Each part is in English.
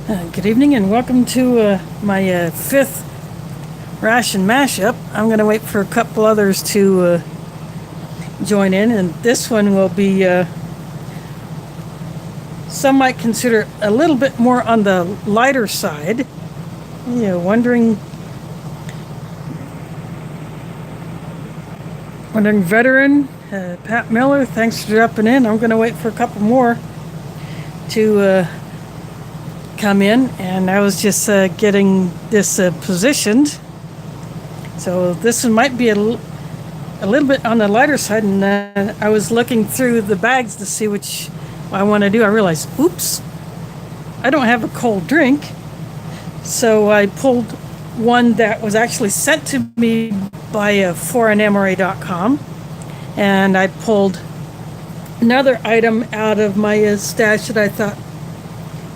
Good evening and welcome to my fifth Ration Mashup. I'm going to wait for a couple others to join in, and this one will be, some might consider a little bit more on the lighter side. Wondering veteran, Pat Miller, thanks for dropping in. I'm going to wait for a couple more to come in, and I was just getting this positioned. So this one might be a little bit on the lighter side, and I was looking through the bags to see which I want to do. I realized, oops, I don't have a cold drink. So I pulled one that was actually sent to me by foreignmra.com, and I pulled another item out of my stash that I thought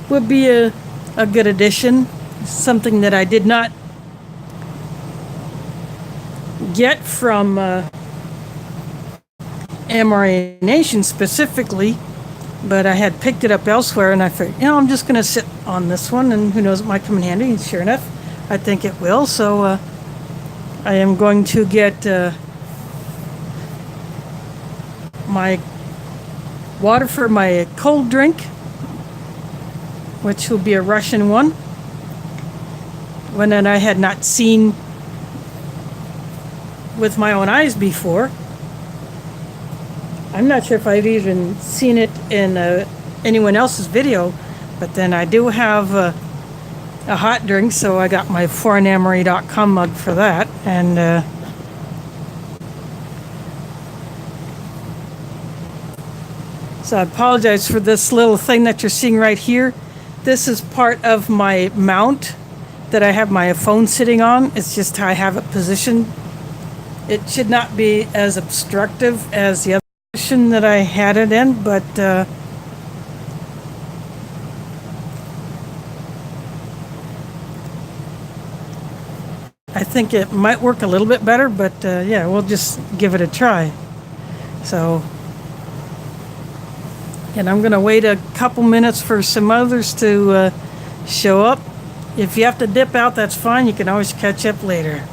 would be a good addition, something that I did not get from MRA Nation specifically, but I had picked it up elsewhere, and I figured, I'm just going to sit on this one, and who knows, it might come in handy. And sure enough, I think it will. So I am going to get my water for my cold drink, which will be a Russian one that I had not seen with my own eyes before. I'm not sure if I've even seen it in anyone else's video, but then I do have a hot drink, so I got my foreignmra.com mug for that. And so I apologize for this little thing that you're seeing right here. This is part of my mount that I have my phone sitting on. It's just how I have it positioned. It should not be as obstructive as the other position that I had it in, but I think it might work a little bit better, but yeah, we'll just give it a try. So, and I'm going to wait a couple minutes for some others to show up. If you have to dip out, that's fine. You can always catch up later.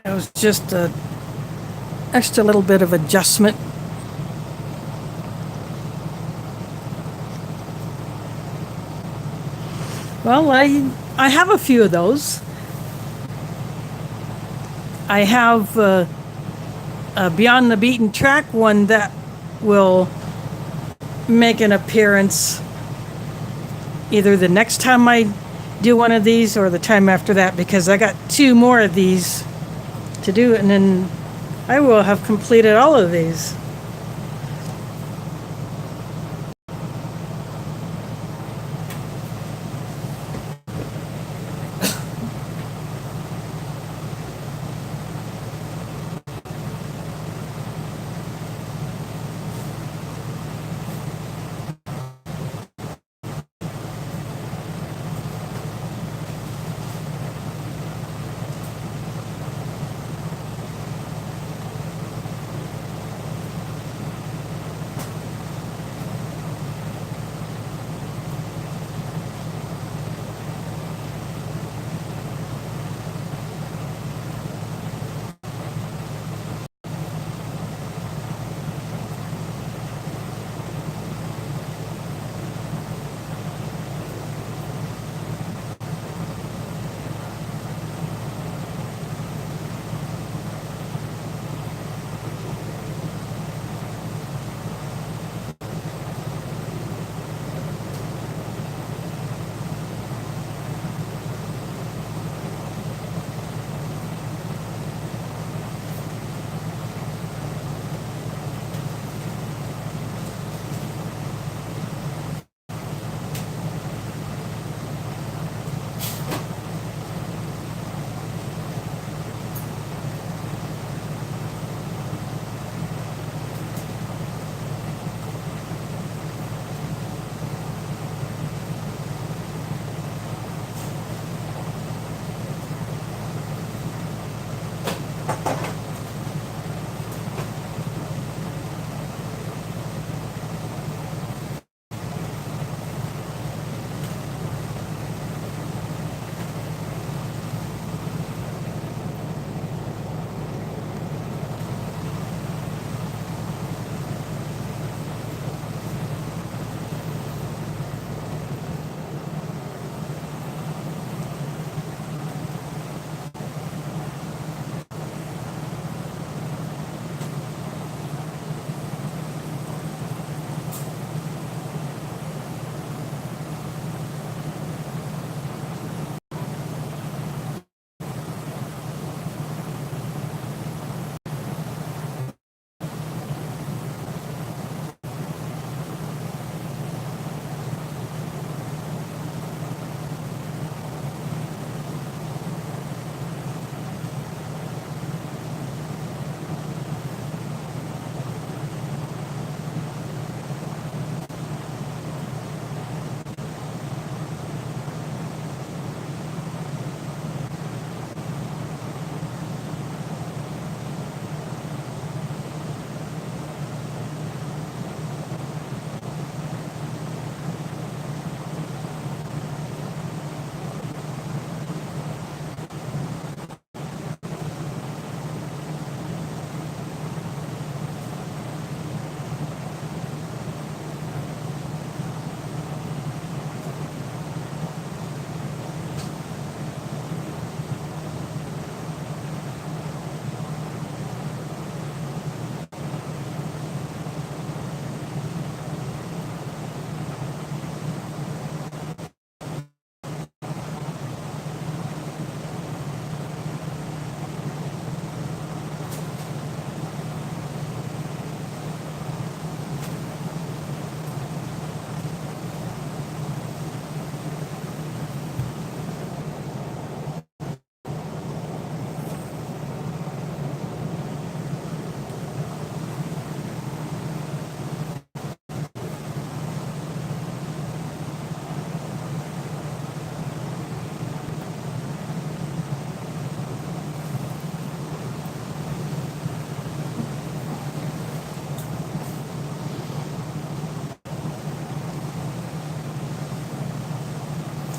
It was just a extra little bit of adjustment. Well, I have a few of those. I have Beyond the Beaten Track one that will make an appearance either the next time I do one of these or the time after that, because I got 2 more of these to do, and then I will have completed all of these.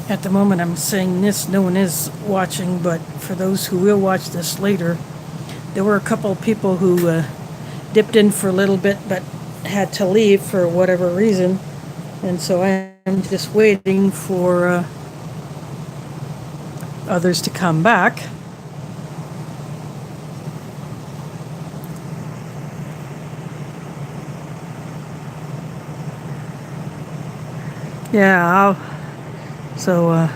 At the moment, I'm saying this, no one is watching, but for those who will watch this later, there were a couple of people who dipped in for a little bit but had to leave for whatever reason. And so I'm just waiting for others to come back. Yeah, so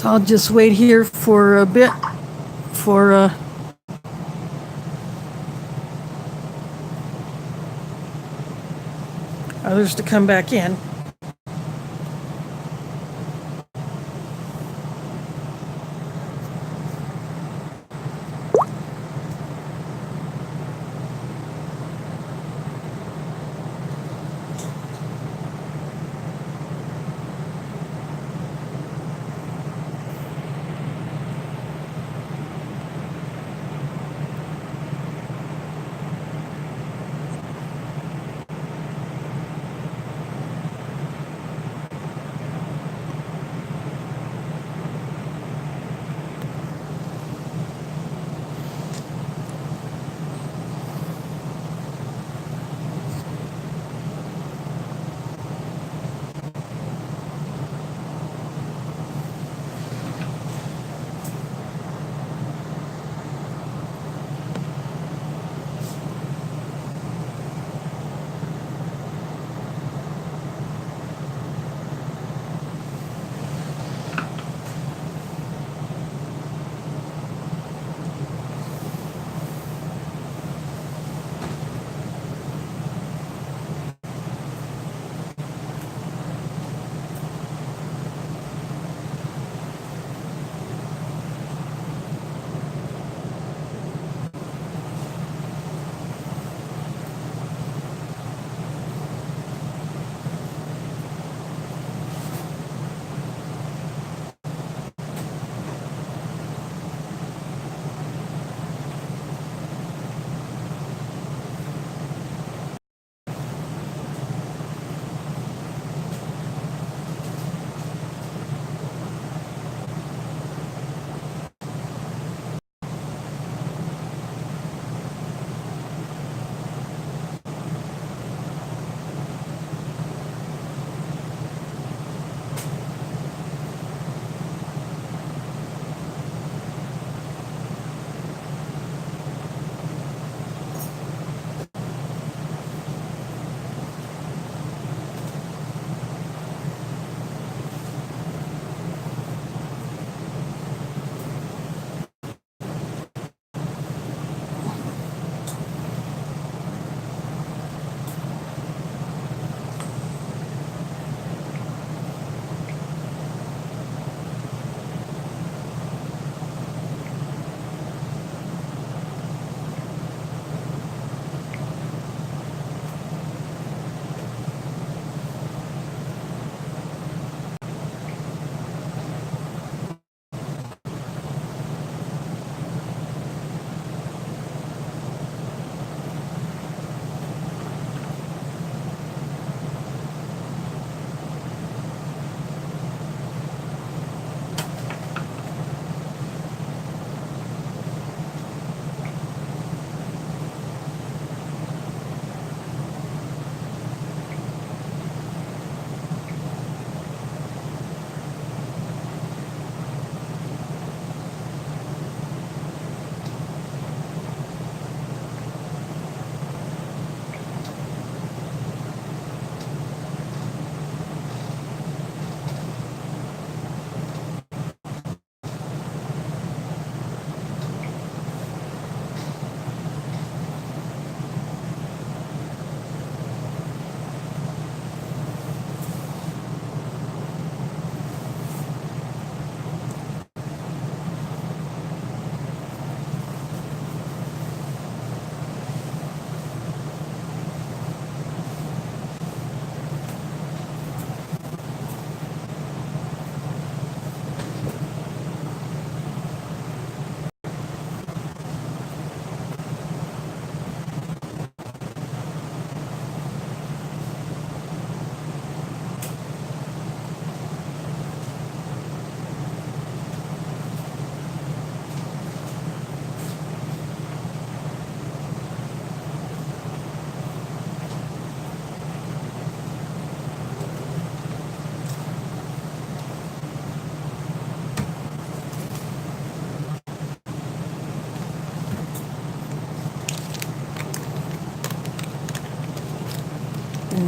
I'll just wait here for a bit for others to come back in.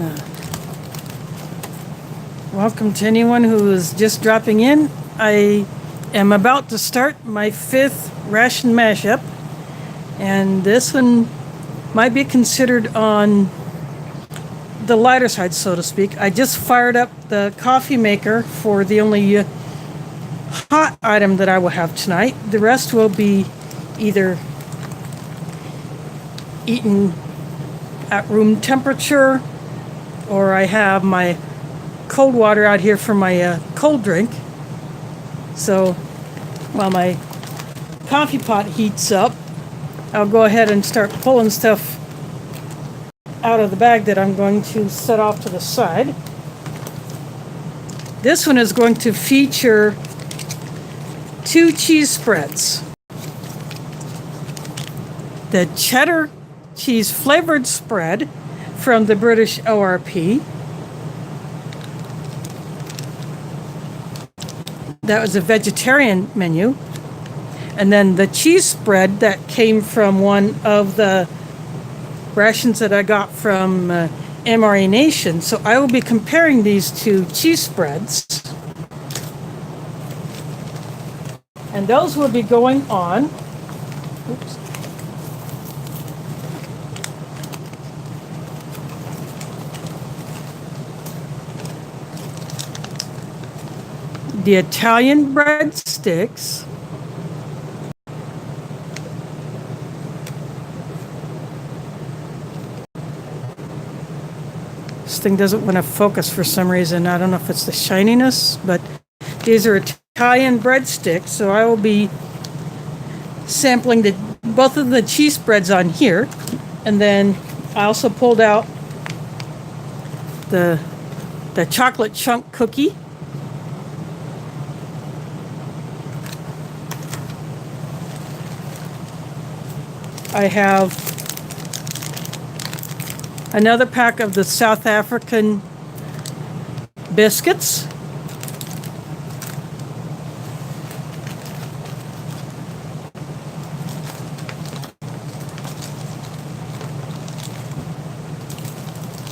And welcome to anyone who is just dropping in. I am about to start my 5th ration mashup, and this one might be considered on the lighter side, so to speak. I just fired up the coffee maker for the only hot item that I will have tonight. The rest will be either eaten at room temperature, or I have my cold water out here for my cold drink. So while my coffee pot heats up, I'll go ahead and start pulling stuff out of the bag that I'm going to set off to the side. This one is going to feature 2 cheese spreads. The cheddar cheese flavored spread from the British ORP. That was a vegetarian menu. And then the cheese spread that came from one of the rations that I got from Ration. So I will be comparing these 2 cheese spreads. And those will be going on. Oops. The Italian breadsticks. This thing doesn't want to focus for some reason. I don't know if it's the shininess, but these are Italian breadsticks. So I will be sampling both of the cheese spreads on here. And then I also pulled out the chocolate chunk cookie. I have another pack of the South African biscuits.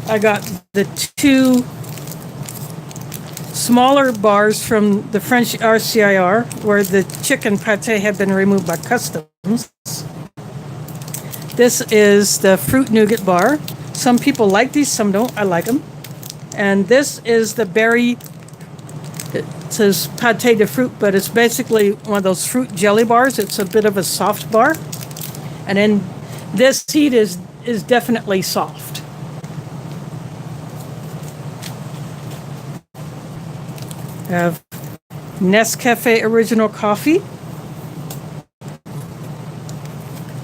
I got the 2 smaller bars from the French RCIR, where the chicken pate had been removed by customs. This is the fruit nougat bar. Some people like these, some don't. I like them. And this is the berry. It says pate de fruit, but it's basically one of those fruit jelly bars. It's a bit of a soft bar. And then this seed is definitely soft. I have Nescafe Original Coffee.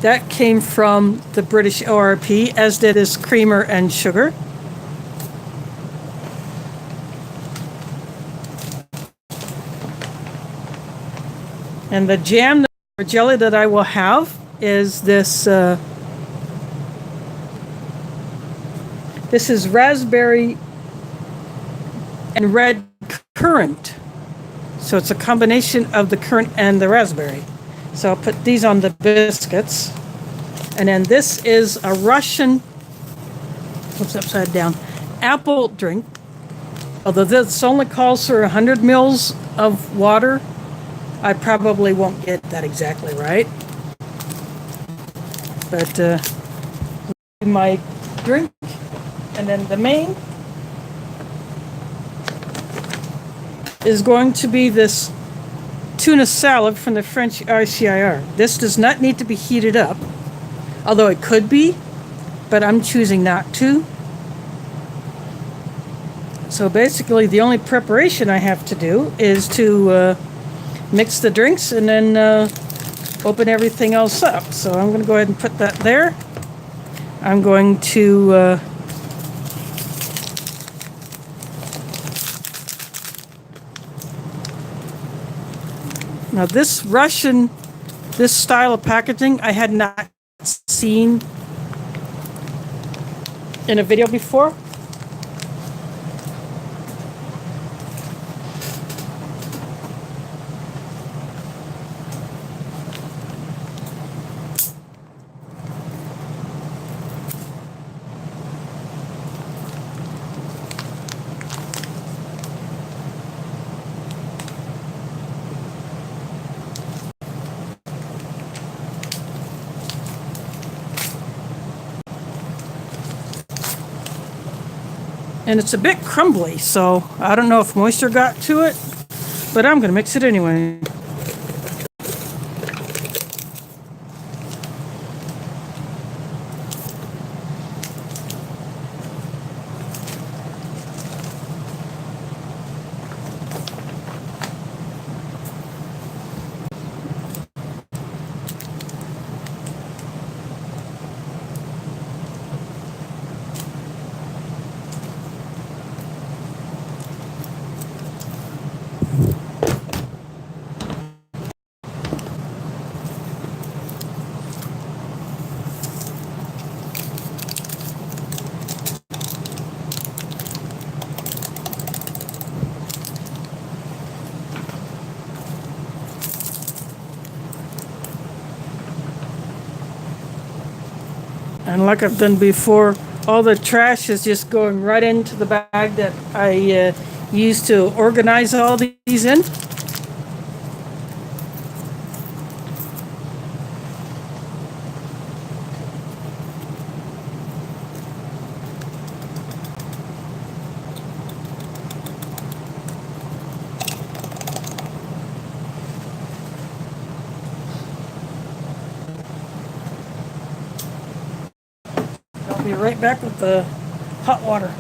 That came from the British ORP, as did this creamer and sugar. And the jam or jelly that I will have is this. This is raspberry and red currant. So it's a combination of the currant and the raspberry. So I'll put these on the biscuits. And then this is a Russian, whoops, upside down, apple drink. Although this only calls for 100 mils of water, I probably won't get that exactly right. But my drink, and then the main is going to be this tuna salad from the French RCIR. This does not need to be heated up, although it could be, but I'm choosing not to. So basically the only preparation I have to do is to mix the drinks and then open everything else up. So I'm going to go ahead and put that there. I'm going to now this style of packaging I had not seen in a video before. And it's a bit crumbly, so I don't know if moisture got to it, but I'm gonna mix it anyway. And like I've done before, all the trash is just going right into the bag that I used to organize all these in. I'll be right back with the hot water.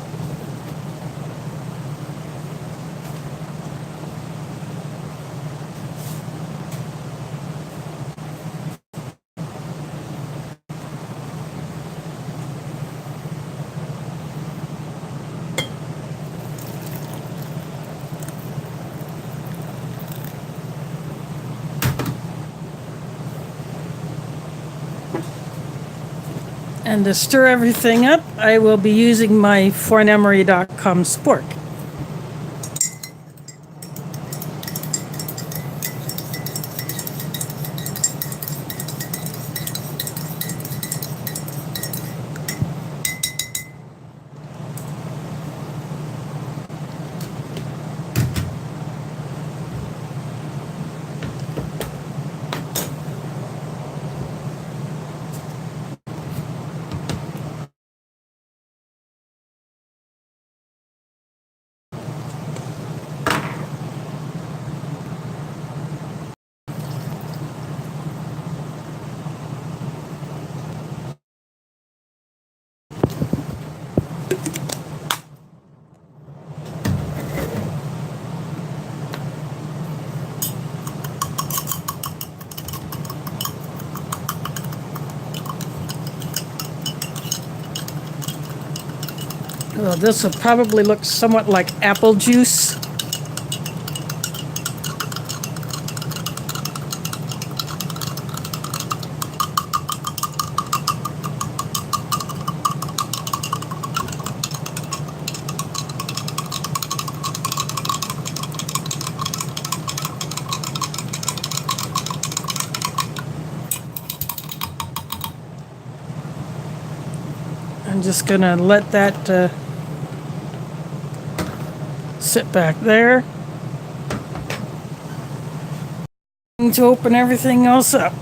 And to stir everything up, I will be using my fornemery.com spork. Well, this will probably look somewhat like apple juice. I'm just gonna let that sit back there. To open everything else up.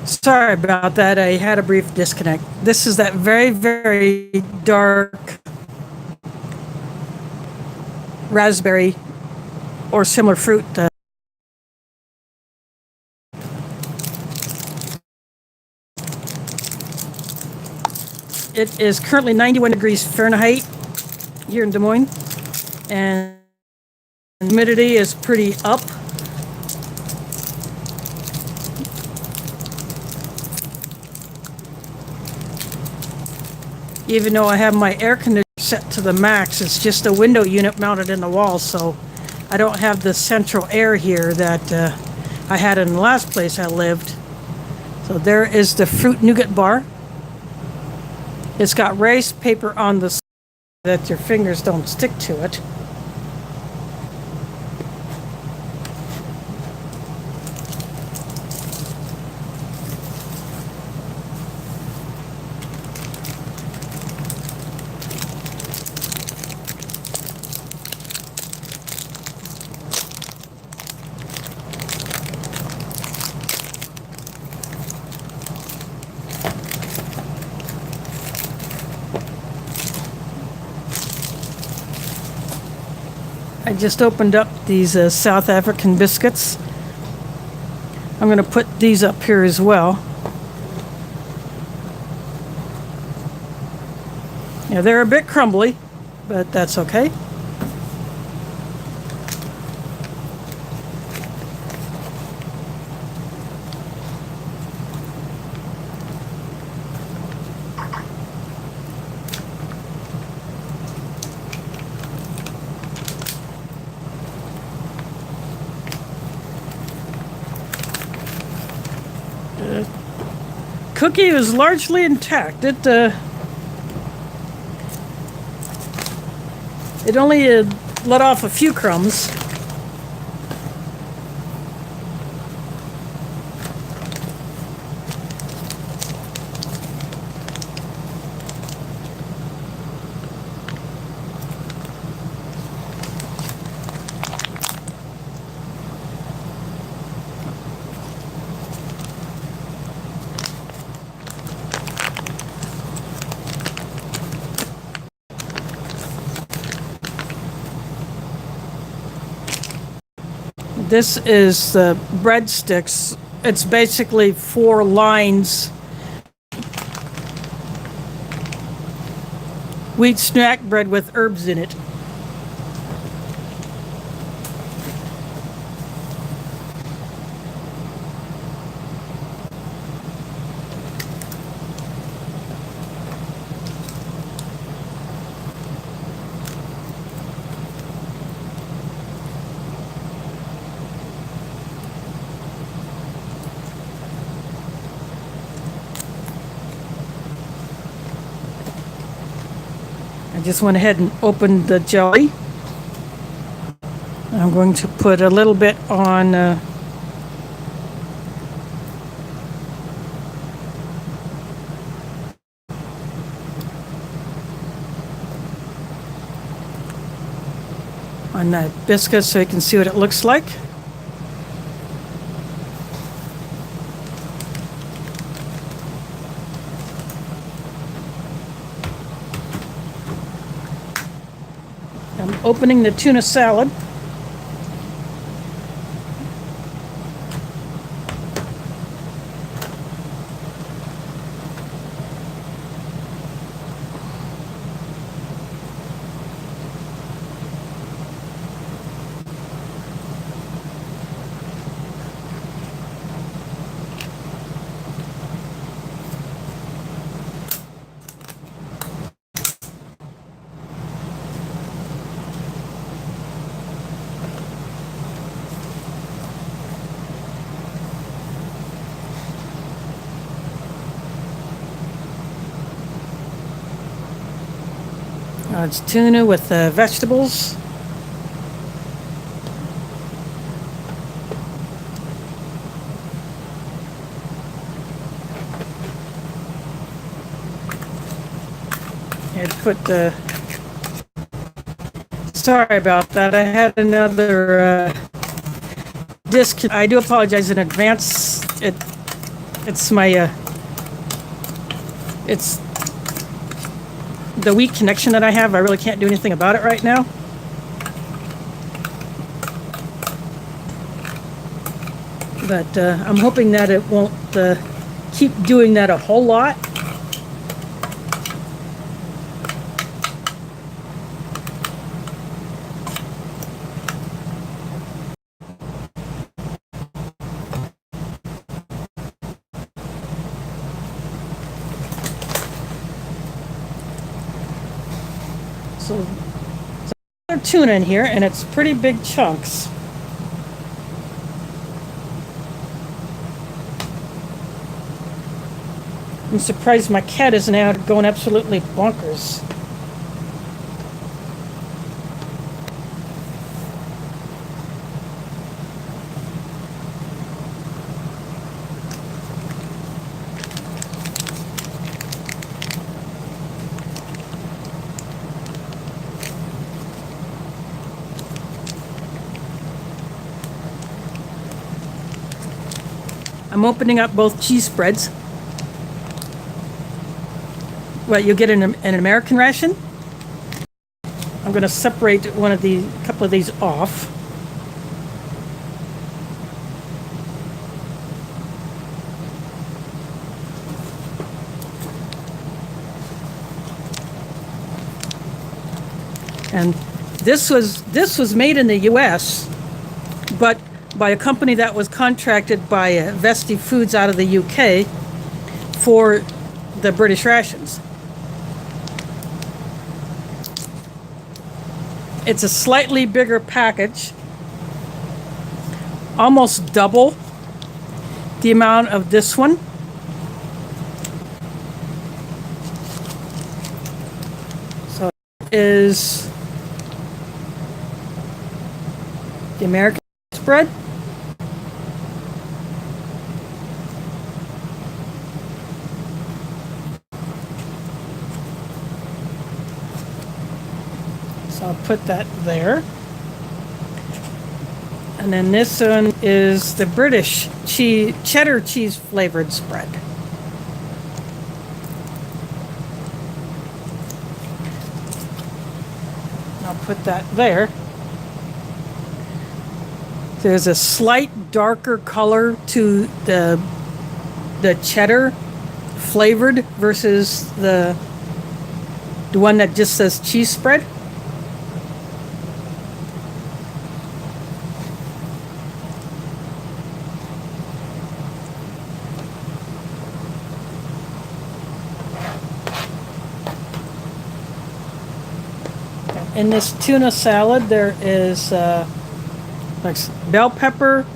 Sorry about that. I had a brief disconnect. This is that very, very dark raspberry or similar fruit. It is currently 91 degrees Fahrenheit here in Des Moines, and humidity is pretty up. Even though I have my air conditioner set to the max, it's just a window unit mounted in the wall, so I don't have the central air here that I had in the last place I lived. So there is the fruit nougat bar. It's got rice paper on the side that your fingers don't stick to it. I just opened up these South African biscuits. I'm going to put these up here as well. Yeah, they're a bit crumbly, but that's okay. Cookie is largely intact. It only let off a few crumbs. This is the breadsticks. It's basically 4 lines. Wheat snack bread with herbs in it. I just went ahead and opened the jelly. I'm going to put a little bit on that biscuit so you can see what it looks like. I'm opening the tuna salad. It's tuna with vegetables. I'd put sorry about that. I had another disc. I do apologize in advance. It's my it's the weak connection that I have. I really can't do anything about it right now. But I'm hoping that it won't keep doing that a whole lot. So there's tuna in here, and it's pretty big chunks. I'm surprised my cat isn't out going absolutely bonkers. I'm opening up both cheese spreads. What, you'll get an American ration? I'm going to separate a couple of these off. And this was made in the U.S., but by a company that was contracted by Vesti Foods out of the UK for the British rations. It's a slightly bigger package, almost double the amount of this one. So it is the American spread. So I'll put that there. And then this one is the British cheddar cheese flavored spread. I'll put that there. There's a slight darker color to the cheddar flavored versus the one that just says cheese spread. In this tuna salad, there is like bell pepper,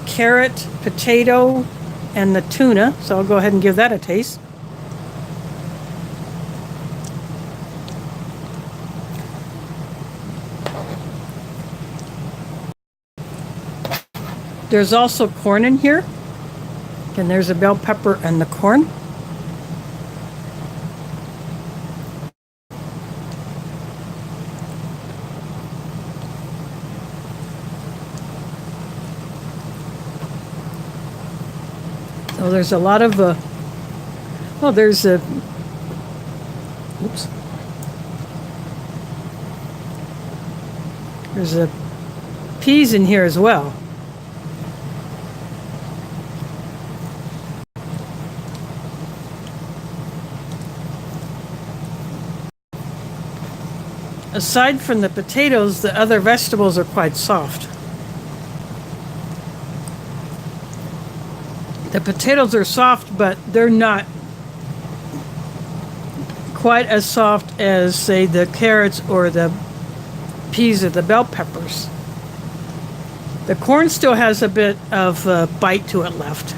carrot, potato, and the tuna. So I'll go ahead and give that a taste. There's also corn in here. And there's a bell pepper and the corn. So there's a lot of, there's a, oops. There's a peas in here as well. Aside from the potatoes, the other vegetables are quite soft. The potatoes are soft, but they're not quite as soft as, say, the carrots or the peas or the bell peppers. The corn still has a bit of bite to it left.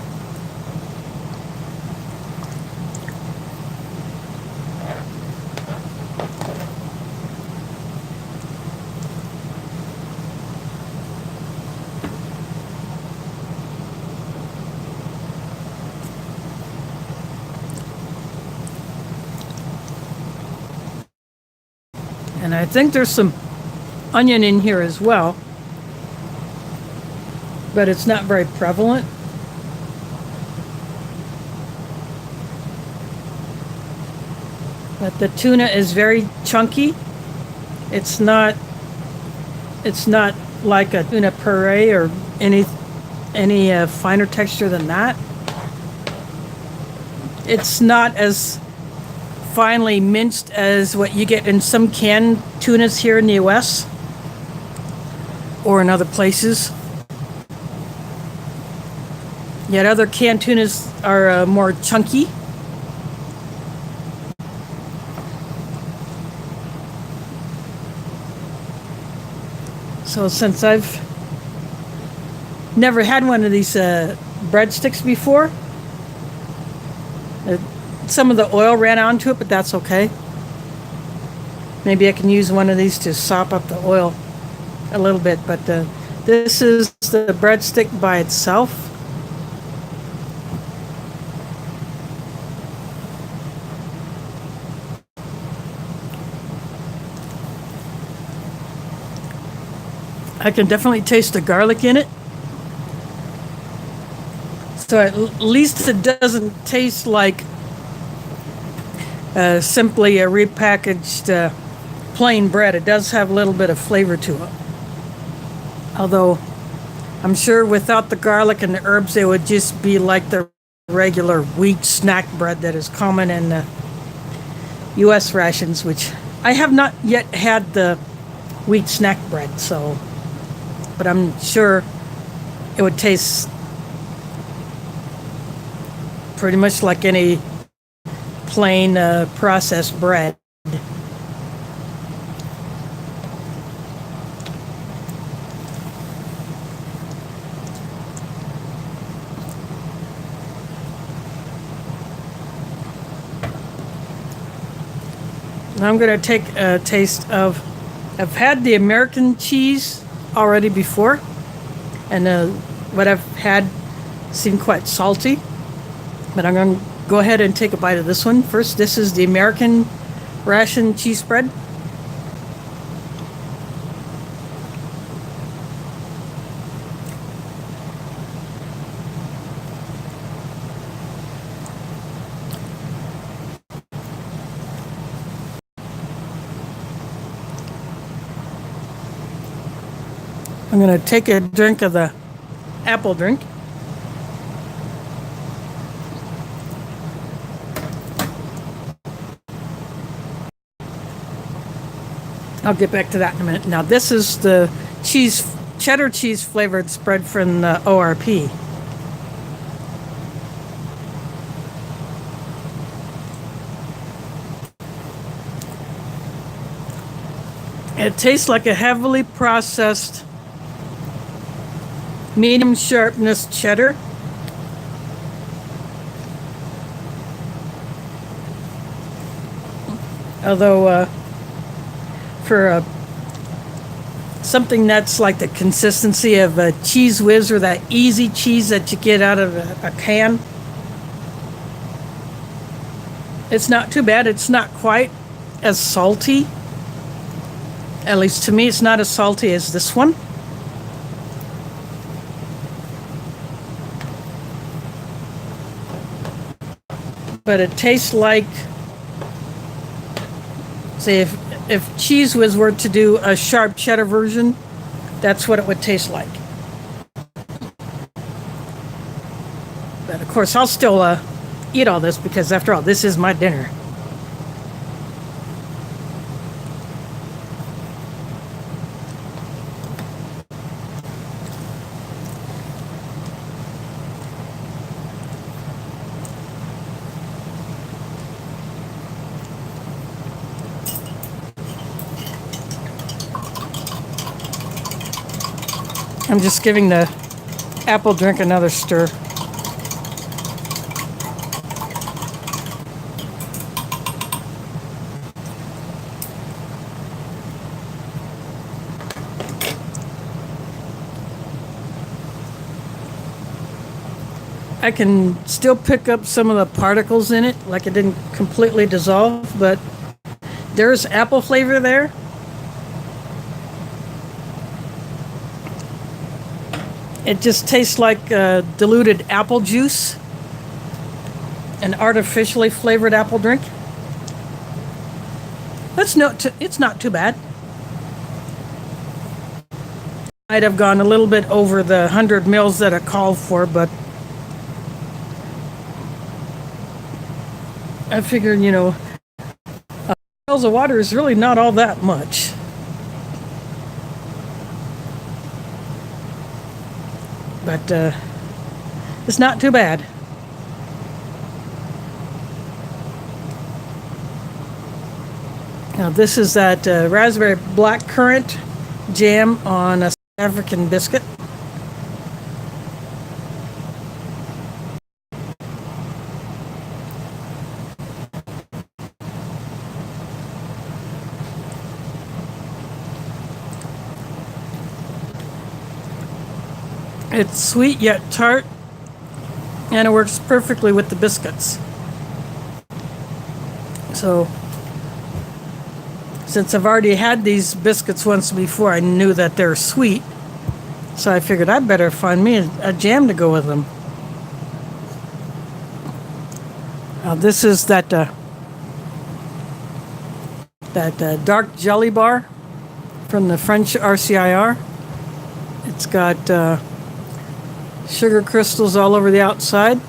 And I think there's some onion in here as well, but it's not very prevalent. But the tuna is very chunky. It's not like a tuna puree or any finer texture than that. It's not as finely minced as what you get in some canned tunas here in the US or in other places. Yet other canned tunas are more chunky. So since I've never had one of these breadsticks before, some of the oil ran onto it, but that's okay. Maybe I can use one of these to sop up the oil a little bit, but this is the breadstick by itself. I can definitely taste the garlic in it. So at least it doesn't taste like simply a repackaged plain bread. It does have a little bit of flavor to it. Although I'm sure without the garlic and the herbs, it would just be like the regular wheat snack bread that is common in the U.S. rations, which I have not yet had the wheat snack bread, so, but I'm sure it would taste pretty much like any plain processed bread. Now I'm going to take a taste of, I've had the American cheese already before, and what I've had seemed quite salty, but I'm going to go ahead and take a bite of this one first. This is the American Ration cheese spread. I'm going to take a drink of the apple drink. I'll get back to that in a minute. Now, this is the cheddar cheese flavored spread from the ORP. It tastes like a heavily processed medium sharpness cheddar. Although for something that's like the consistency of a Cheese Whiz or that easy cheese that you get out of a can, it's not too bad. It's not quite as salty. At least to me, it's not as salty as this one. But it tastes like, say, if Cheese Whiz were to do a sharp cheddar version, that's what it would taste like. But of course, I'll still eat all this because, after all, this is my dinner. I'm just giving the apple drink another stir. I can still pick up some of the particles in it, like it didn't completely dissolve, but there's apple flavor there. It just tastes like diluted apple juice, an artificially flavored apple drink. It's not too bad. I'd have gone a little bit over the 100 mils that I called for, but I figured, mils of water is really not all that much. But it's not too bad. Now this is that raspberry blackcurrant jam on a South African biscuit. It's sweet yet tart, and it works perfectly with the biscuits. So, since I've already had these biscuits once before, I knew that they're sweet. So I figured I'd better find me a jam to go with them. Now this is that that dark jelly bar from the French RCIR. It's got sugar crystals all over the outside.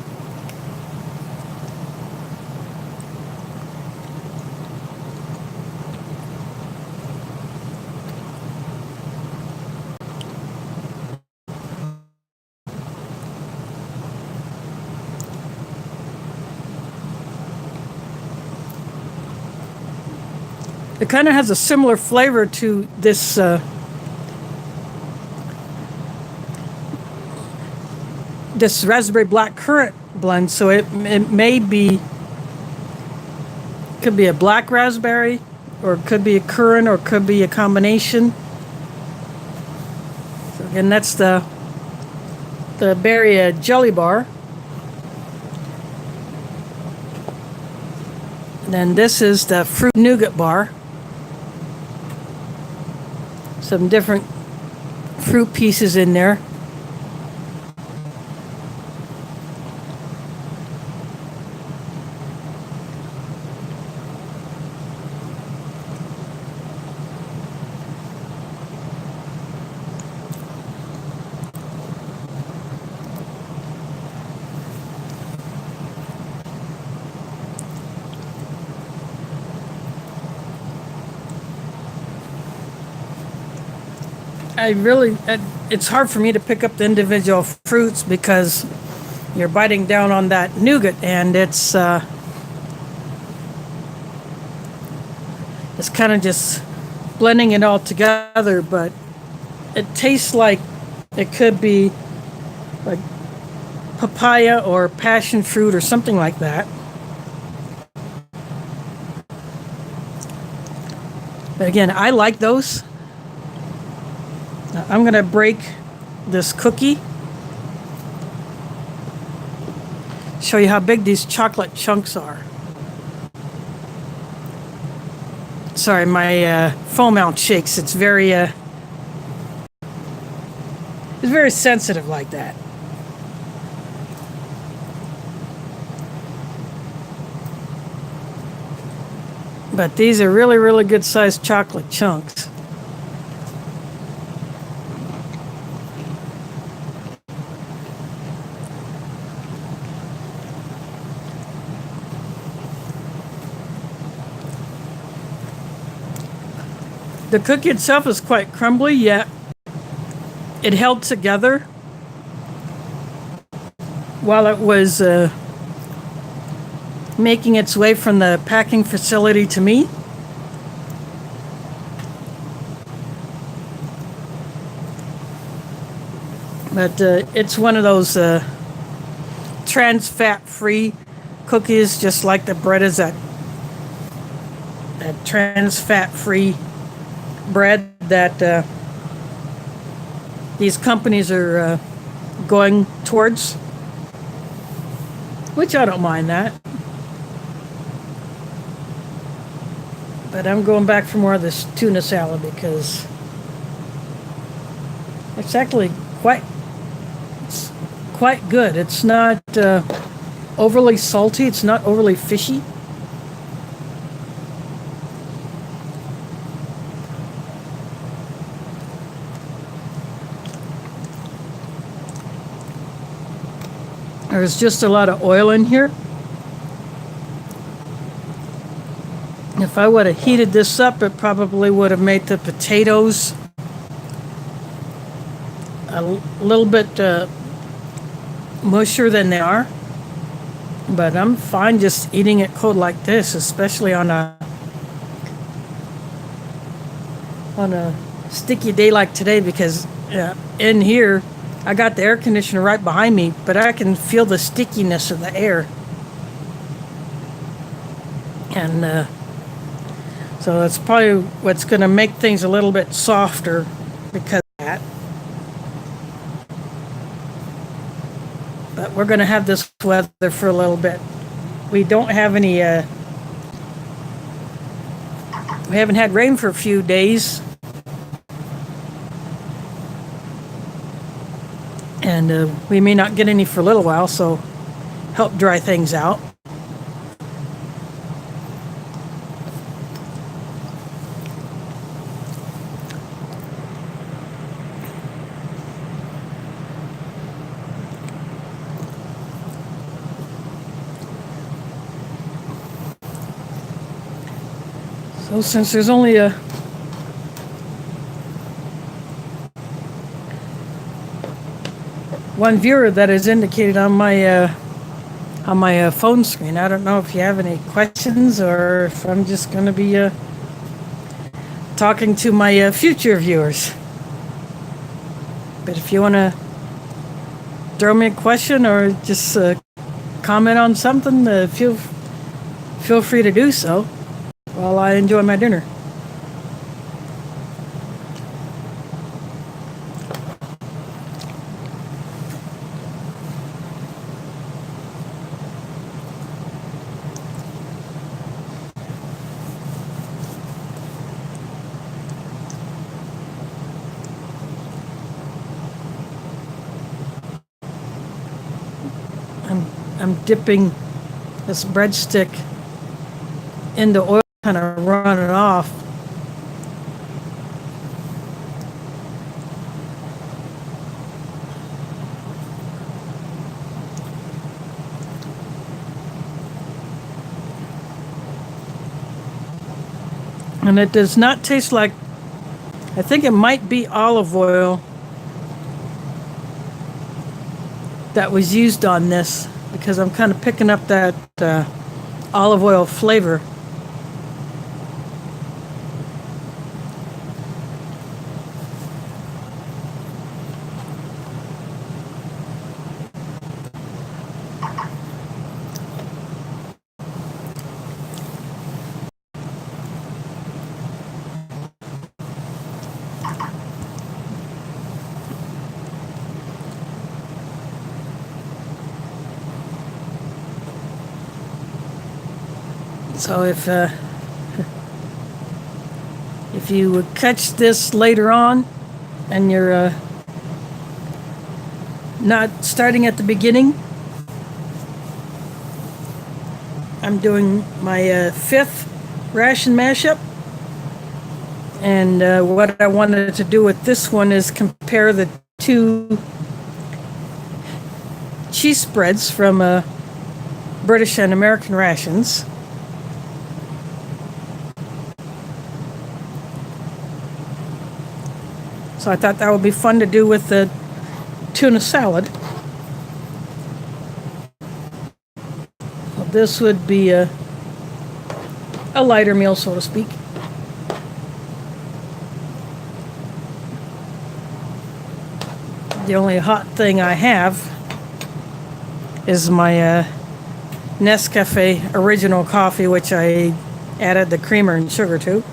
It kind of has a similar flavor to this this raspberry black currant blend, so it may be, could be a black raspberry, or it could be a currant, or it could be a combination. So again, that's the berry jelly bar. And then this is the fruit nougat bar. Some different fruit pieces in there. It's hard for me to pick up the individual fruits because you're biting down on that nougat, and it's kind of just blending it all together, but it tastes like it could be like papaya or passion fruit or something like that. But again, I like those. Now, I'm going to break this cookie. Show you how big these chocolate chunks are. Sorry, my phone mount shakes. It's very sensitive like that. But these are really, really good sized chocolate chunks. The cookie itself is quite crumbly, yet it held together while it was making its way from the packing facility to me. But it's one of those trans fat-free cookies, just like the bread is that trans fat-free bread that these companies are going towards, which I don't mind that. But I'm going back for more of this tuna salad because it's actually quite good. It's not overly salty. It's not overly fishy. There's just a lot of oil in here. If I would have heated this up, it probably would have made the potatoes a little bit mushier than they are. But I'm fine just eating it cold like this, especially on a sticky day like today, because in here I got the air conditioner right behind me, but I can feel the stickiness of the air. And so that's probably what's going to make things a little bit softer because of that. But we're going to have this weather for a little bit. We don't have any, we haven't had rain for a few days. And we may not get any for a little while, so help dry things out. So since there's only one viewer that is indicated on my phone screen, I don't know if you have any questions or if I'm just going to be talking to my future viewers. But if you want to throw me a question or just comment on something, feel free to do so while I enjoy my dinner. I'm dipping this breadstick into oil, kind of run it off. And it does not taste like, I think it might be olive oil that was used on this, because I'm kind of picking up that olive oil flavor. So if you would catch this later on and you're not starting at the beginning, I'm doing my fifth ration mashup, and what I wanted to do with this one is compare the two cheese spreads from British and American rations. So I thought that would be fun to do with the tuna salad. Well, this would be a lighter meal, so to speak. The only hot thing I have is my Nescafe original coffee, which I added the creamer and sugar to.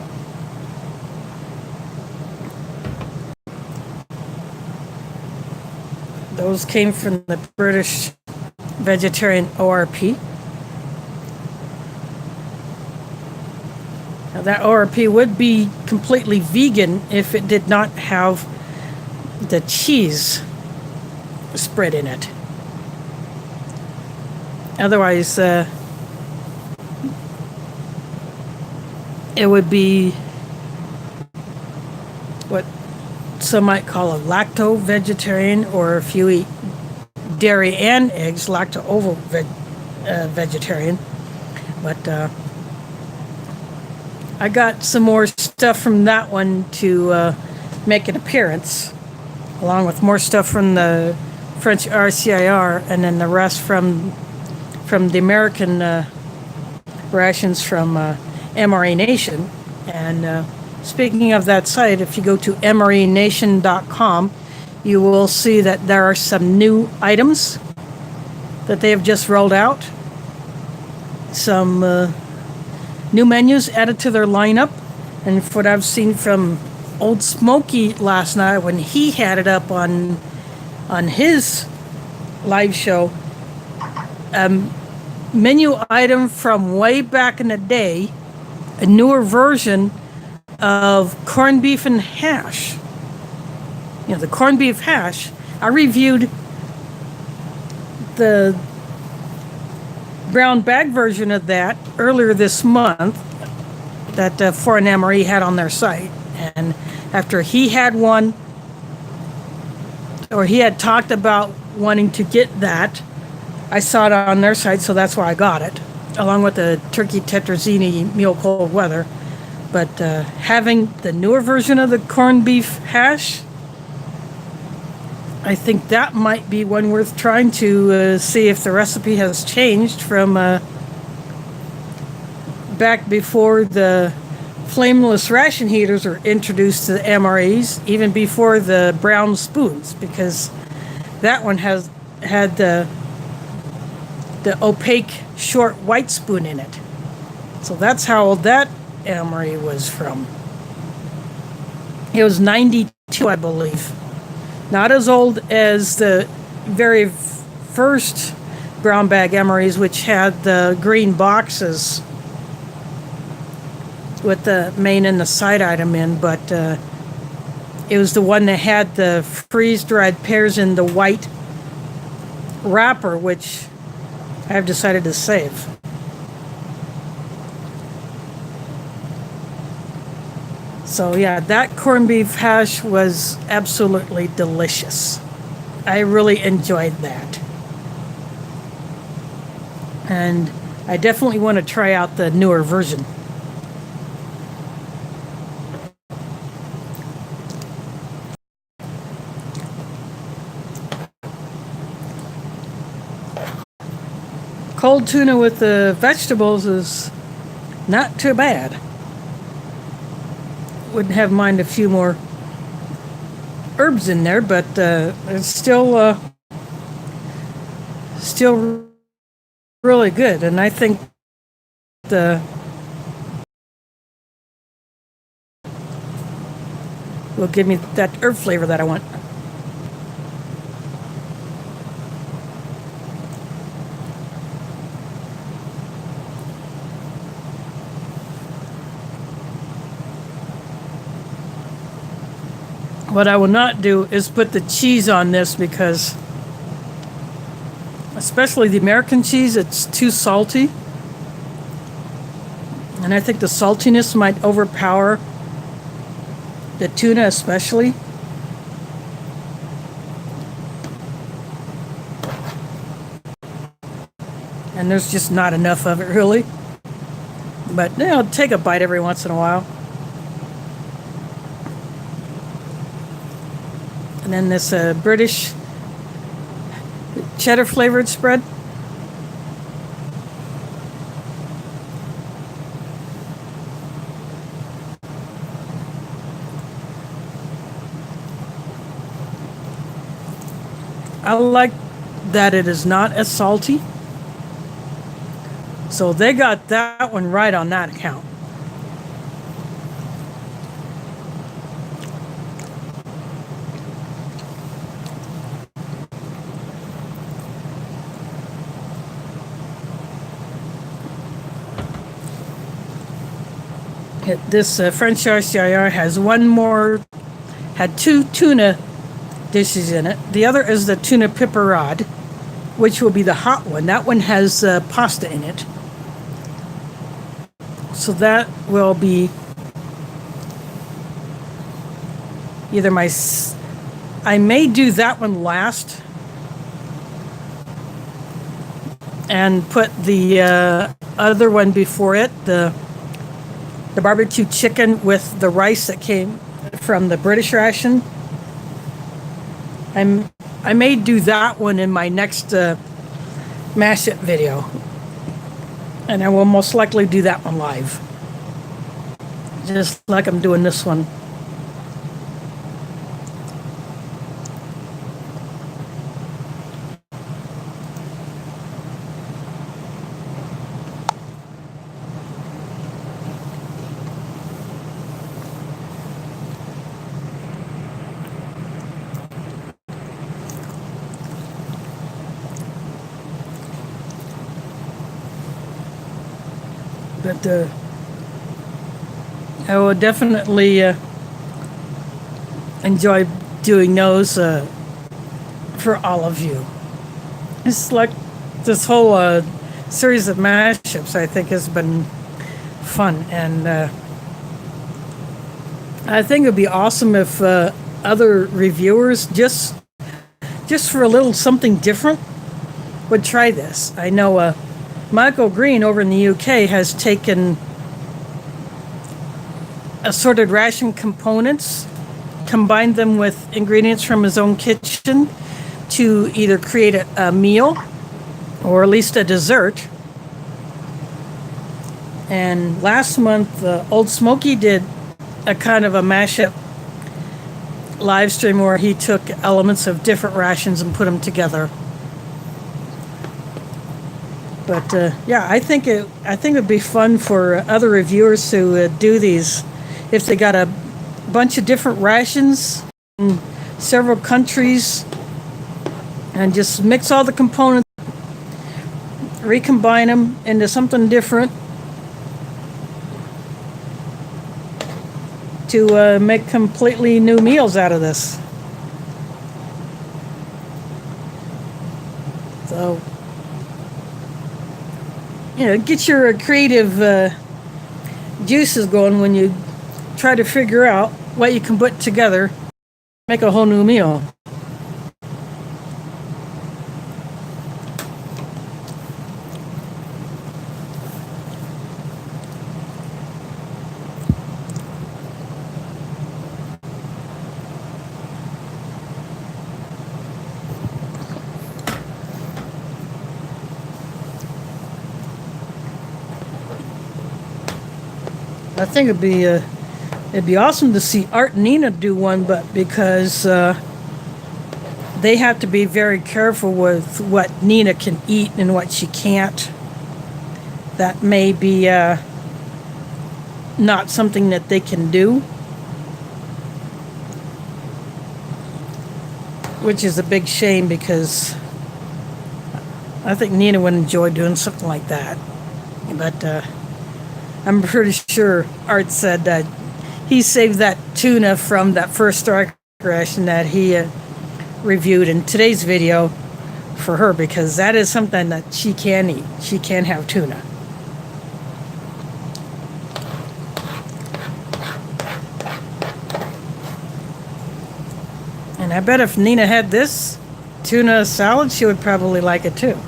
Those came from the British vegetarian ORP. Now that ORP would be completely vegan if it did not have the cheese spread in it. Otherwise, it would be what some might call a lacto-vegetarian, or if you eat dairy and eggs, lacto-ovo vegetarian. But I got some more stuff from that one to make an appearance, along with more stuff from the French RCIR, and then the rest from the American rations from MRE Nation. And speaking of that site, if you go to mrenation.com, you will see that there are some new items that they have just rolled out. Some new menus added to their lineup. And from what I've seen from Old Smoky last night when he had it up on his live show, menu item from way back in the day, a newer version of corned beef and hash. You know, the corned beef hash. I reviewed the brown bag version of that earlier this month that Foreign MRE had on their site. And after he had one, or he had talked about wanting to get that, I saw it on their site, so that's why I got it, along with the turkey tetrazzini meal cold weather. But having the newer version of the corned beef hash, I think that might be one worth trying to see if the recipe has changed from back before the flameless ration heaters were introduced to the MREs, even before the brown spoons, because that one had the opaque short white spoon in it. So that's how old that MRE was from. It was 92, I believe. Not as old as the very first brown bag MREs, which had the green boxes with the main and the side item in, but it was the one that had the freeze-dried pears in the white wrapper, which I've decided to save. So yeah, that corned beef hash was absolutely delicious. I really enjoyed that. And I definitely want to try out the newer version. Cold tuna with the vegetables is not too bad. Wouldn't have mind a few more herbs in there, but it's still really good. And I think the will give me that herb flavor that I want. What I will not do is put the cheese on this because, especially the American cheese, it's too salty. And I think the saltiness might overpower the tuna especially. And there's just not enough of it really. But you know, take a bite every once in a while. And then this British cheddar flavored spread. I like that it is not as salty. So they got that one right on that account. This French RCIR had two tuna dishes in it. The other is the tuna pepperade, which will be the hot one. That one has pasta in it. So that will be either I may do that one last and put the other one before it, the barbecue chicken with the rice that came from the British ration. I may do that one in my next Mashup video. And I will most likely do that one live. Just like I'm doing this one. But I will definitely enjoy doing those for all of you. It's like this whole series of mashups, I think, has been fun. And I think it would be awesome if other reviewers, just for a little something different, would try this. I know Michael Green over in the UK has taken assorted ration components, combined them with ingredients from his own kitchen to either create a meal or at least a dessert. And last month, Old Smoky did a kind of a mashup live stream where he took elements of different rations and put them together. But yeah, I think it'd be fun for other reviewers to do these if they got a bunch of different rations in several countries and just mix all the components, recombine them into something different to make completely new meals out of this. So, you know, get your creative juices going when you try to figure out what you can put together, make a whole new meal. I think it'd be awesome to see Art and Nina do one, but because they have to be very careful with what Nina can eat and what she can't. That may be not something that they can do, which is a big shame because I think Nina would enjoy doing something like that. But I'm pretty sure Art said that he saved that tuna from that first strike ration that he reviewed in today's video for her, because that is something that she can eat. She can have tuna. And I bet if Nina had this tuna salad, she would probably like it too.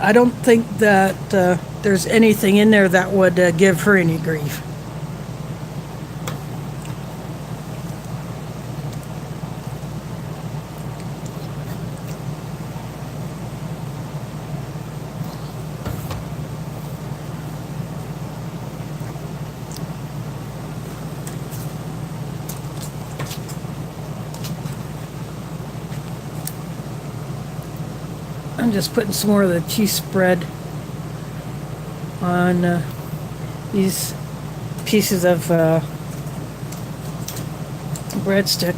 I don't think that there's anything in there that would give her any grief. I'm just putting some more of the cheese spread on these pieces of breadstick.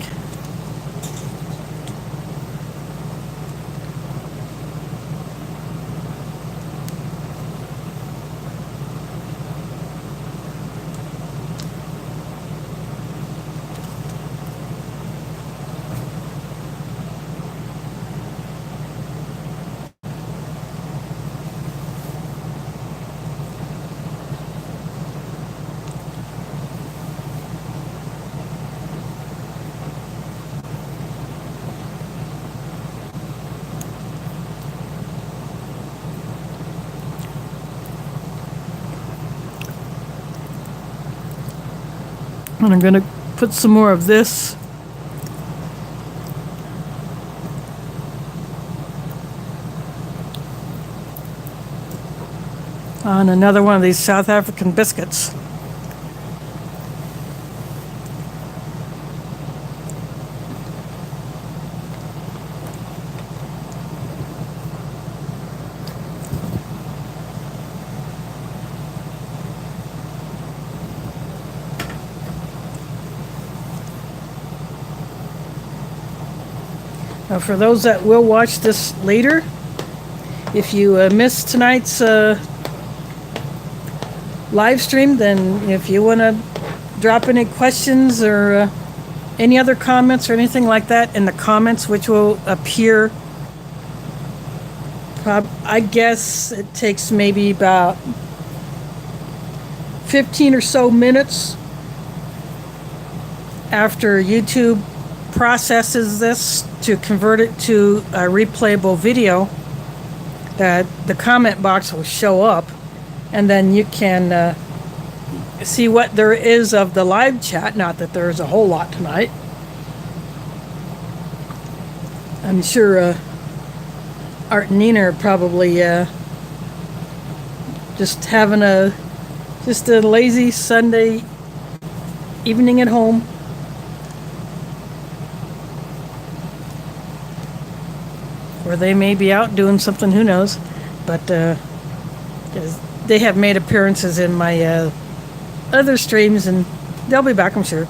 And I'm going to put some more of this on another one of these South African biscuits. Now, for those that will watch this later, if you missed tonight's live stream, then if you want to drop any questions or any other comments or anything like that in the comments, which will appear, I guess it takes maybe about 15 or so minutes after YouTube processes this to convert it to a replayable video. that the comment box will show up, and then you can see what there is of the live chat. Not that there's a whole lot tonight. I'm sure Art and Nina are probably just having a lazy Sunday evening at home. Or they may be out doing something, who knows. But they have made appearances in my other streams, and they'll be back, I'm sure.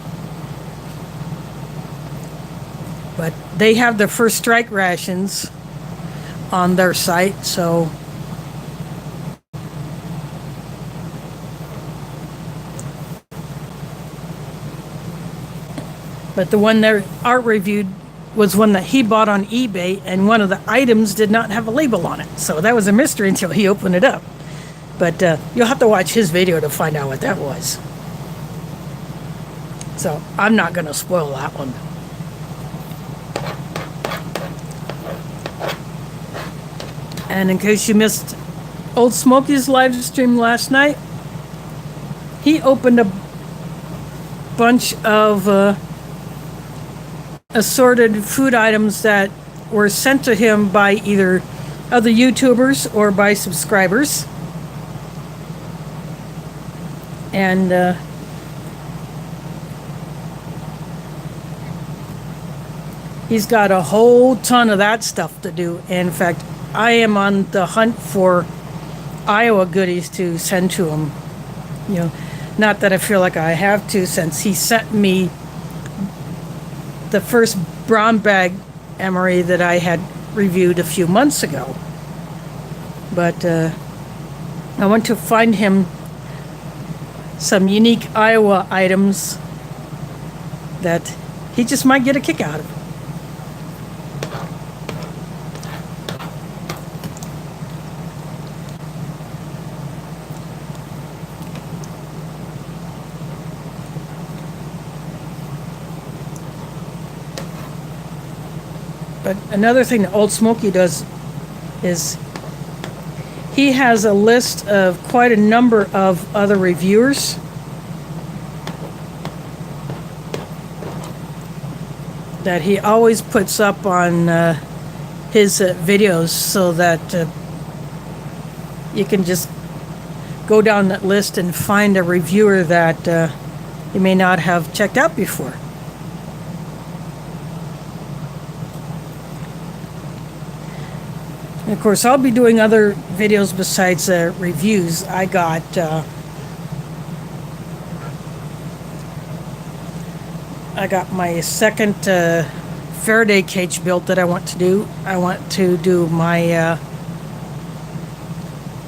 But they have the first strike rations on their site, so but the one that Art reviewed was one that he bought on eBay, and one of the items did not have a label on it. So that was a mystery until he opened it up. But you'll have to watch his video to find out what that was. So I'm not going to spoil that one. And in case you missed Old Smokey's live stream last night, he opened a bunch of assorted food items that were sent to him by either other YouTubers or by subscribers. And he's got a whole ton of that stuff to do. In fact, I am on the hunt for Iowa goodies to send to him. You know, not that I feel like I have to, since he sent me the first brown bag emery that I had reviewed a few months ago. But I want to find him some unique Iowa items that he just might get a kick out of. But another thing that Old Smokey does is he has a list of quite a number of other reviewers that he always puts up on his videos, so that you can just go down that list and find a reviewer that you may not have checked out before. And of course, I'll be doing other videos besides reviews. I got my second Faraday cage built that I want to do. I want to do my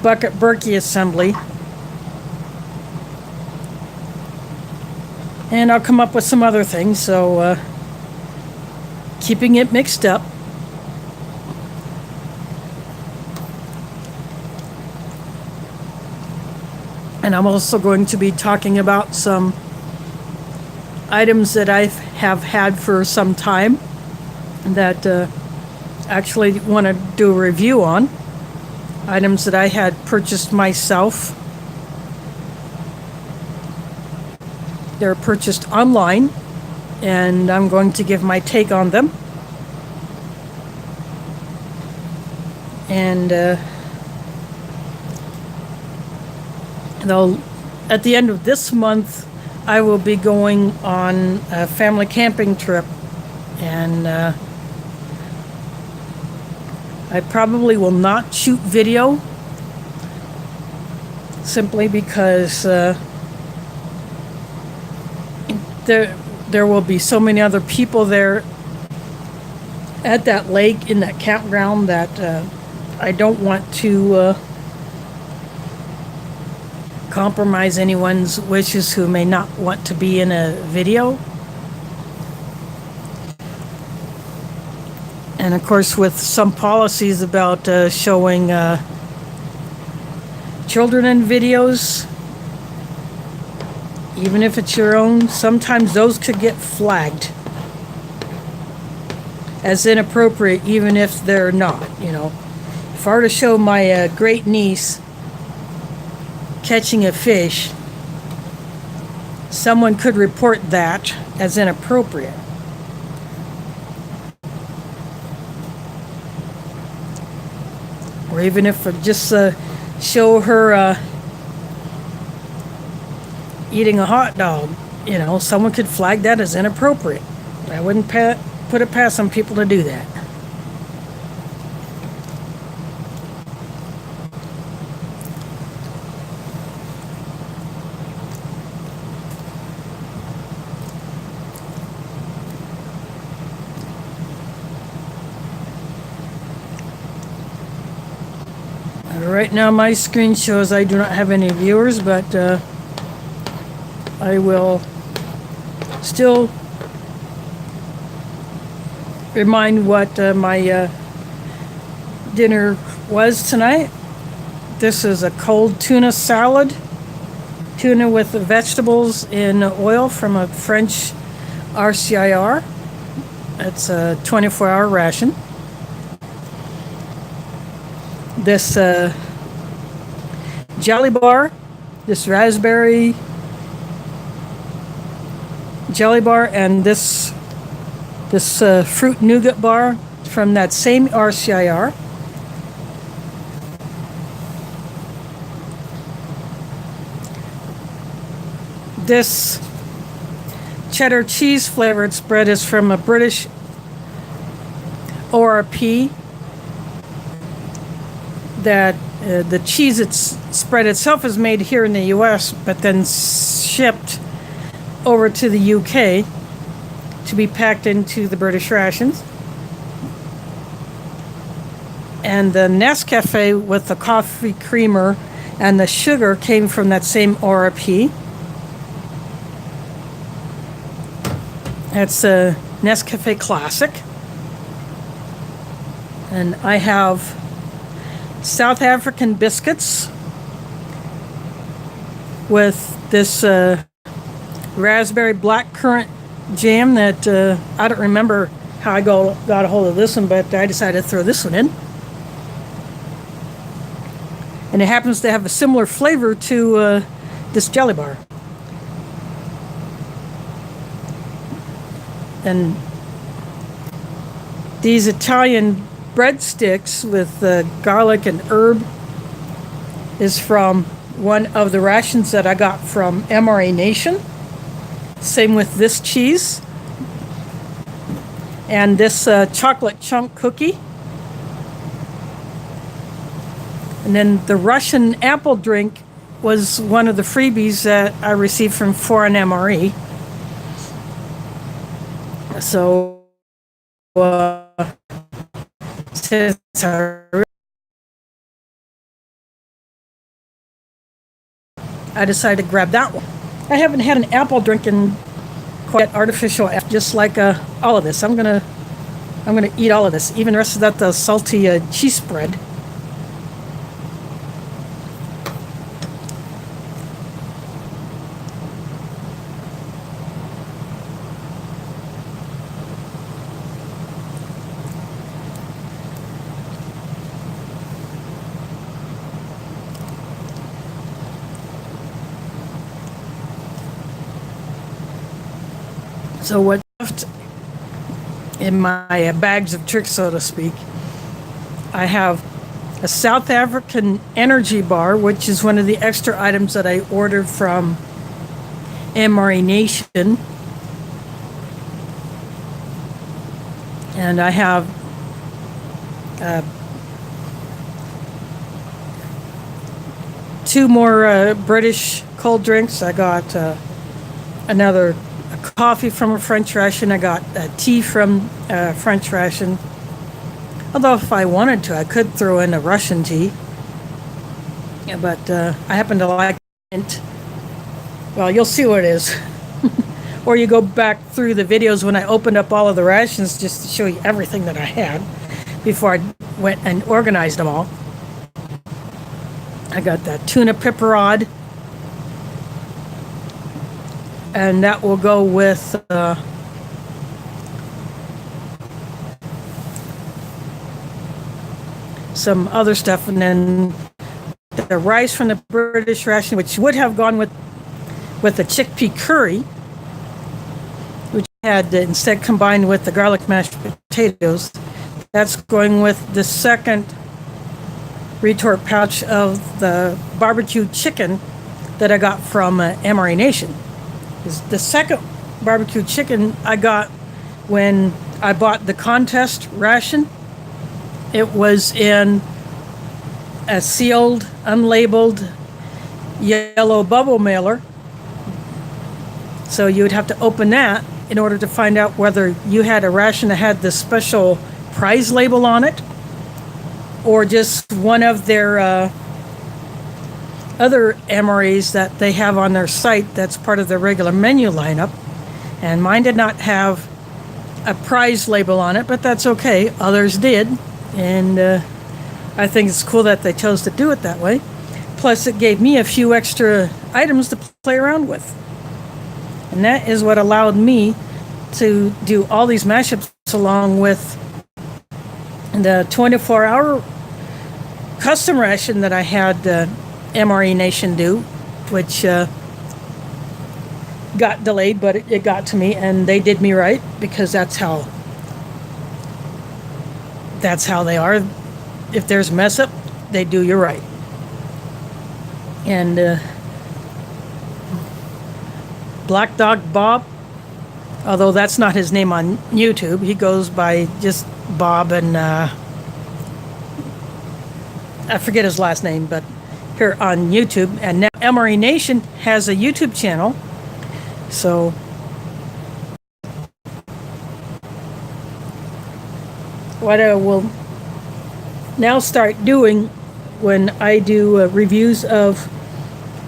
bucket Berkey assembly. And I'll come up with some other things, so keeping it mixed up. And I'm also going to be talking about some items that I have had for some time that actually want to do a review on. Items that I had purchased myself. They're purchased online, and I'm going to give my take on them. And though at the end of this month, I will be going on a family camping trip, and I probably will not shoot video, simply because there will be so many other people there at that lake, in that campground, that I don't want to compromise anyone's wishes who may not want to be in a video. And of course, with some policies about showing children in videos, even if it's your own, sometimes those could get flagged as inappropriate, even if they're not, you know. if I were to show my great niece catching a fish, someone could report that as inappropriate. Or even if I just show her eating a hot dog, someone could flag that as inappropriate. I wouldn't put it past some people to do that. Right now my screen shows I do not have any viewers, but I will still remind what my dinner was tonight. This is a cold tuna salad, tuna with vegetables in oil from a French RCIR. It's a 24-hour ration. This jelly bar, this raspberry jelly bar, and this fruit nougat bar from that same RCIR. This cheddar cheese flavored spread is from a British ORP. That the cheese spread itself is made here in the US, but then shipped over to the UK to be packed into the British rations. And the Nescafe with the coffee creamer and the sugar came from that same ORP. It's a Nescafe Classic. And I have South African biscuits with this raspberry blackcurrant jam that I don't remember how I got a hold of this one, but I decided to throw this one in. And it happens to have a similar flavor to this jelly bar. And these Italian breadsticks with garlic and herb is from one of the rations that I got from Ration. Same with this cheese. And this chocolate chunk cookie. And then the Russian apple drink was one of the freebies that I received from Foreign MRE. So since I decided to grab that one. I haven't had an apple drink in quite artificial, just like all of this. I'm gonna eat all of this, even the rest of that the salty cheese spread. So what's left in my bags of tricks, so to speak, I have a South African energy bar, which is one of the extra items that I ordered from Ration. And I have two more British cold drinks. I got another coffee from a French ration. I got tea from a French ration. Although if I wanted to, I could throw in a Russian tea. Yeah, but I happen to like it. Well, you'll see what it is. Or you go back through the videos when I opened up all of the rations just to show you everything that I had before I went and organized them all. I got that tuna pepperod. And that will go with some other stuff, and then the rice from the British ration, which would have gone with the chickpea curry, which had instead combined with the garlic mashed potatoes. That's going with the second retort pouch of the barbecue chicken that I got from Ration. The second barbecue chicken I got when I bought the contest ration. It was in a sealed, unlabeled yellow bubble mailer. So you would have to open that in order to find out whether you had a ration that had the special prize label on it, or just one of their other MREs that they have on their site that's part of their regular menu lineup. And mine did not have a prize label on it, but that's okay. Others did. And I think it's cool that they chose to do it that way. Plus, it gave me a few extra items to play around with. And that is what allowed me to do all these mashups along with the 24-hour custom ration that I had Ration do, which got delayed, but it got to me, and they did me right, because that's how they are. If there's a mess up, they do you right. And Black Dog Bob, although that's not his name on YouTube, he goes by just Bob, and I forget his last name, but here on YouTube. And now Ration has a YouTube channel, so what I will now start doing when I do reviews of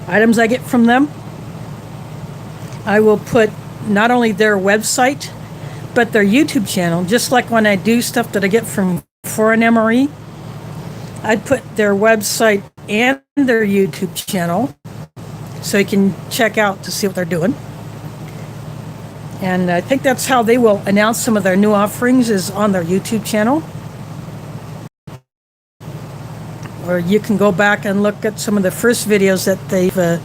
items I get from them, I will put not only their website but their YouTube channel. Just like when I do stuff that I get from Foreign MRE, I'd put their website and their YouTube channel so you can check out to see what they're doing. And I think that's how they will announce some of their new offerings, is on their YouTube channel. Or you can go back and look at some of the first videos that they've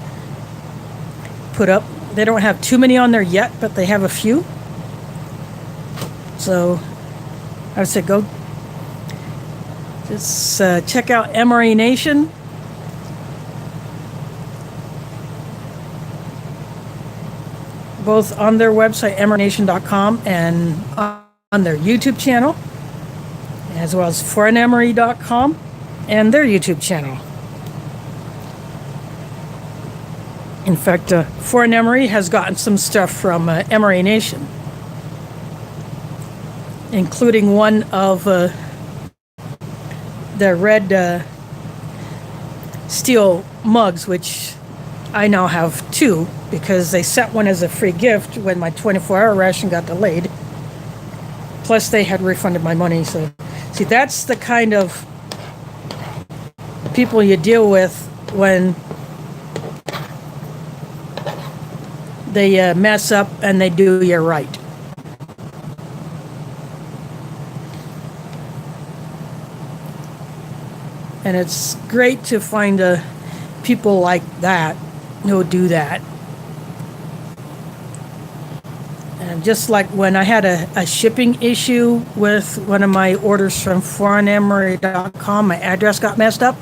put up. They don't have too many on there yet, but they have a few. So I would say go just check out Ration. Both on their website, mrnation.com, and on their YouTube channel, as well as foreignmre.com and their YouTube channel. In fact, Foreign MRE has gotten some stuff from Ration, including one of the red steel mugs, which I now have two, because they sent one as a free gift when my 24-hour ration got delayed. Plus, they had refunded my money. So, see, that's the kind of people you deal with when they mess up and they do you right. And it's great to find people like that who do that. And just like when I had a shipping issue with one of my orders from foreignmre.com, my address got messed up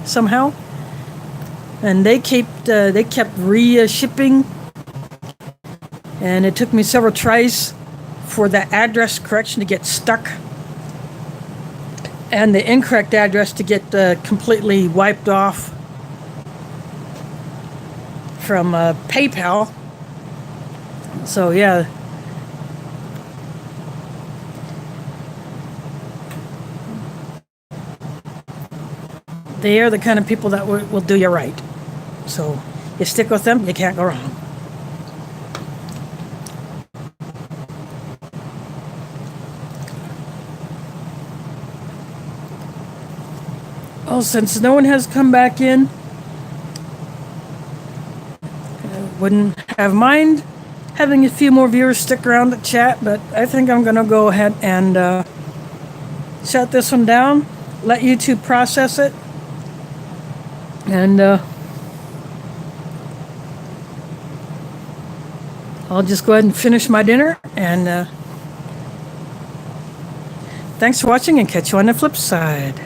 somehow, and they kept re-shipping, and it took me several tries for that address correction to get stuck and the incorrect address to get completely wiped off from PayPal. So yeah, they are the kind of people that will do you right. So you stick with them, you can't go wrong. Oh, since no one has come back in, I wouldn't have mind having a few more viewers stick around to chat, but I think I'm going to go ahead and shut this one down. let YouTube process it. And I'll just go ahead and finish my dinner. And thanks for watching, and catch you on the flip side.